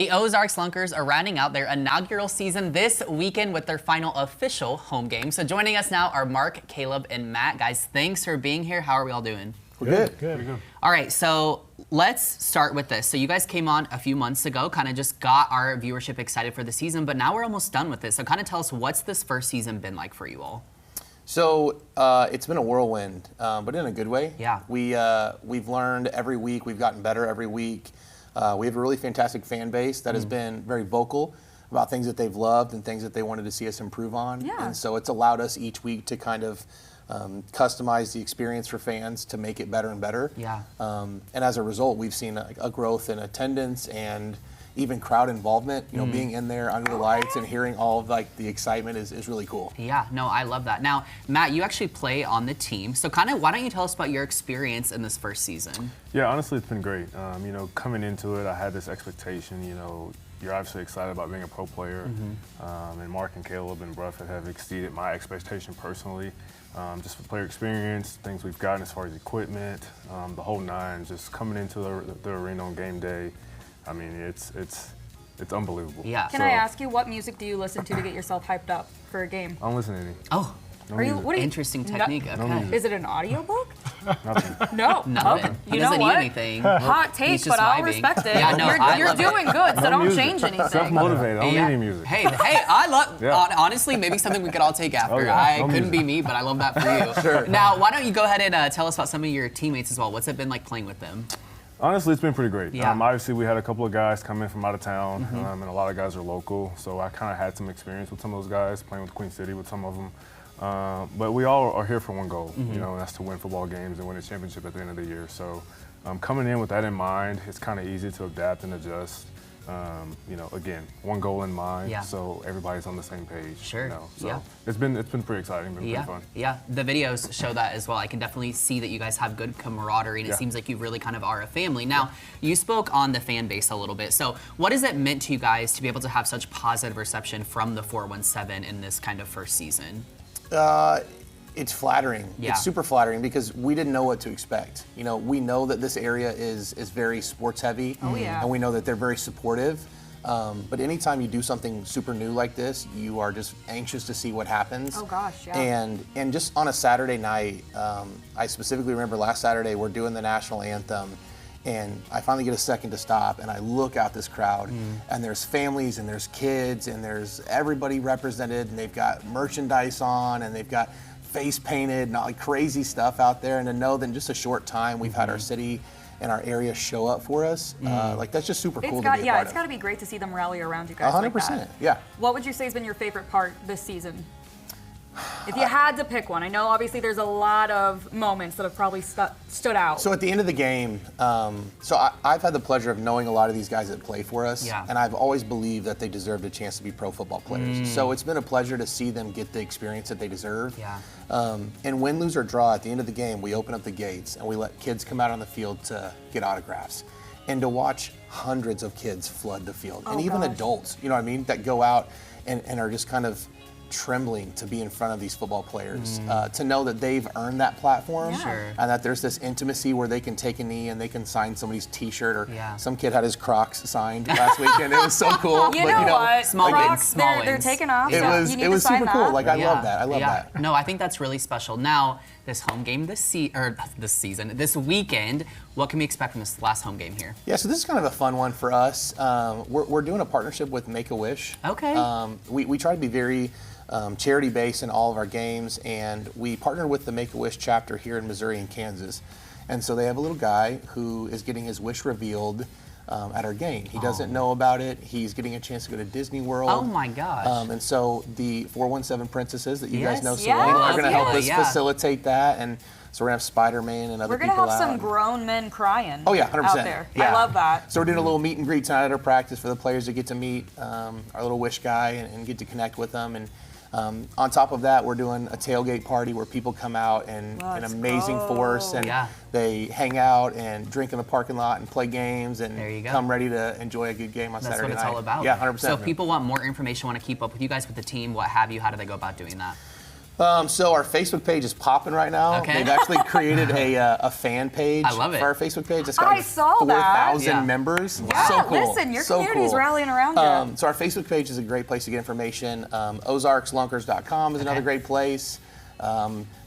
The Ozarks Lunkers are rounding out their inaugural season this weekend with their final official home game. So joining us now are Mark, Caleb, and Matt. Guys, thanks for being here. How are we all doing? We're good. All right, so let's start with this. So you guys came on a few months ago, kind of just got our viewership excited for the season, but now we're almost done with this. So kind of tell us, what's this first season been like for you all? So it's been a whirlwind, but in a good way. Yeah. We've learned every week. We've gotten better every week. We have a really fantastic fan base that has been very vocal about things that they've loved and things that they wanted to see us improve on. Yeah. And so it's allowed us each week to kind of customize the experience for fans to make it better and better. Yeah. And as a result, we've seen a growth in attendance and even crowd involvement. You know, being in there under the lights and hearing all of like the excitement is really cool. Yeah, no, I love that. Now, Matt, you actually play on the team. So kind of why don't you tell us about your experience in this first season? Yeah, honestly, it's been great. You know, coming into it, I had this expectation, you know, you're obviously excited about being a pro player. And Mark and Caleb and Bruff have exceeded my expectation personally. Just for player experience, things we've gotten as far as equipment, the whole nine, just coming into the arena on game day. I mean, it's unbelievable. Yeah. Can I ask you, what music do you listen to get yourself hyped up for a game? I don't listen to any. Oh, interesting technique. No Okay. music. Is it an audiobook? Nothing. No. Nothing. Okay. He You doesn't know need what? anything. Hot take, He's just but I'll vibing. respect it. Yeah, no, I you're love it. doing good, so No don't music. change anything. Self-motivated. I don't need any music. Hey, I love, Yeah. honestly, maybe something we could all take after. Oh, yeah. I No couldn't music. be me, but I love that for you. Sure. Now, why don't you go ahead and tell us about some of your teammates as well. What's it been like playing with them? Honestly, it's been pretty great. Yeah. Obviously, we had a couple of guys come in from out of town, and a lot of guys are local. So I kind of had some experience with some of those guys, playing with Queen City with some of them. But we all are here for one goal, you know, and that's to win football games and win a championship at the end of the year. So coming in with that in mind, it's kind of easy to adapt and adjust. You know, again, one goal in mind, Yeah. so everybody's on the same page. Sure. You know? So Yeah. it's been pretty exciting, been Yeah, pretty fun. yeah. The videos show that as well. I can definitely see that you guys have good camaraderie, and it Yeah. seems like you really kind of are a family. Now, you spoke on the fan base a little bit. So what has it meant to you guys to be able to have such positive reception from the 417 in this kind of first season? It's flattering. Yeah. It's super flattering because we didn't know what to expect. You know, we know that this area is very sports heavy. Oh, yeah. And we know that they're very supportive. But anytime you do something super new like this, you are just anxious to see what happens. Oh, gosh, yeah. And just on a Saturday night, I specifically remember last Saturday we're doing the national anthem. And I finally get a second to stop, and I look out this crowd, and there's families, and there's kids, and there's everybody represented, and they've got merchandise on, and they've got face painted, and all like crazy stuff out there. And to know that in just a short time we've had our city and our area show up for us, like that's just super cool to be a part It's of. got to be great to see them rally around you guys. 100%, like that. yeah. What would you say has been your favorite part this season? If you had to pick one, I know obviously there's a lot of moments that have probably stood out. So at the end of the game, I've had the pleasure of knowing a lot of these guys that play for us, Yeah. and I've always believed that they deserved a chance to be pro football players. So it's been a pleasure to see them get the experience that they deserve. Yeah. And win, lose, or draw, at the end of the game, we open up the gates and we let kids come out on the field to get autographs. And to watch hundreds of kids flood the field, and even gosh. adults, you know what I mean, that go out and are just kind of trembling to be in front of these football players, to know that they've earned that platform, Yeah. Sure. and that there's this intimacy where they can take a knee and they can sign somebody's T-shirt, or Yeah. some kid had his Crocs signed last weekend. It was so cool. You But, know what? small Crocs, wins, small they're wins. taking off. It so was you need it to was sign super cool. that. Like I love that. I love that. No, I think that's really special. Now, this home game this weekend, what can we expect from this last home game here? Yeah, so this is kind of a fun one for us. We're doing a partnership with Make-A-Wish. Okay. We try to be very charity-based in all of our games, and we partnered with the Make-A-Wish chapter here in Missouri and Kansas. And so they have a little guy who is getting his wish revealed at our game. He doesn't know about it. He's getting a chance to go to Disney World. Oh my gosh. And so the 417 Princesses that you guys Yes. know so Yeah. well We are love going to it. help us Yeah. facilitate that. And so we're going to have Spider-Man and other We're going to people have out. some grown men crying Oh, yeah, 100%. out there. Yeah. I love that. So we're doing a little meet and greet tonight at our practice for the players to get to meet our little Wish guy and get to connect with them. And on top of that, we're doing a tailgate party where people come out in Let's amazing go. force, and Yeah. they hang out and drink in the parking lot and play games and There you go. come ready to enjoy a good game on That's Saturday what it's night. all about. Yeah, 100%. So if people want more information, want to keep up with you guys with the team, what have you, how do they go about doing that? So our Facebook page is popping right now. Okay. They've actually created a fan page I love it. for our Facebook page. It's got I saw that. 4,000 Yeah. members. Yeah, So cool. listen, your So community's cool. rallying around you. So our Facebook page is a great place to get information. OzarksLunkers.com is another great place.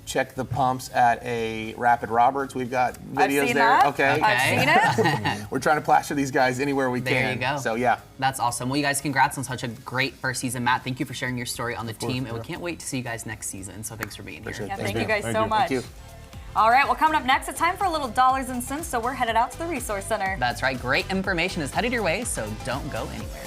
Check the pumps at a Rapid Roberts. We've got videos I've seen there. that. Okay. I've seen it. We're trying to plaster these guys anywhere we There can. you go. So yeah. That's awesome. Well, you guys, congrats on such a great first season. Matt, thank you for sharing your story on the team, and we can't wait to see you guys next season. So thanks for being Appreciate here. it. Yeah, Thanks, thank you man. guys Thank so you. much. Thank you. All right, well, coming up next, it's time for a little dollars and cents, so we're headed out to the Resource Center. That's right. Great information is headed your way, so don't go anywhere.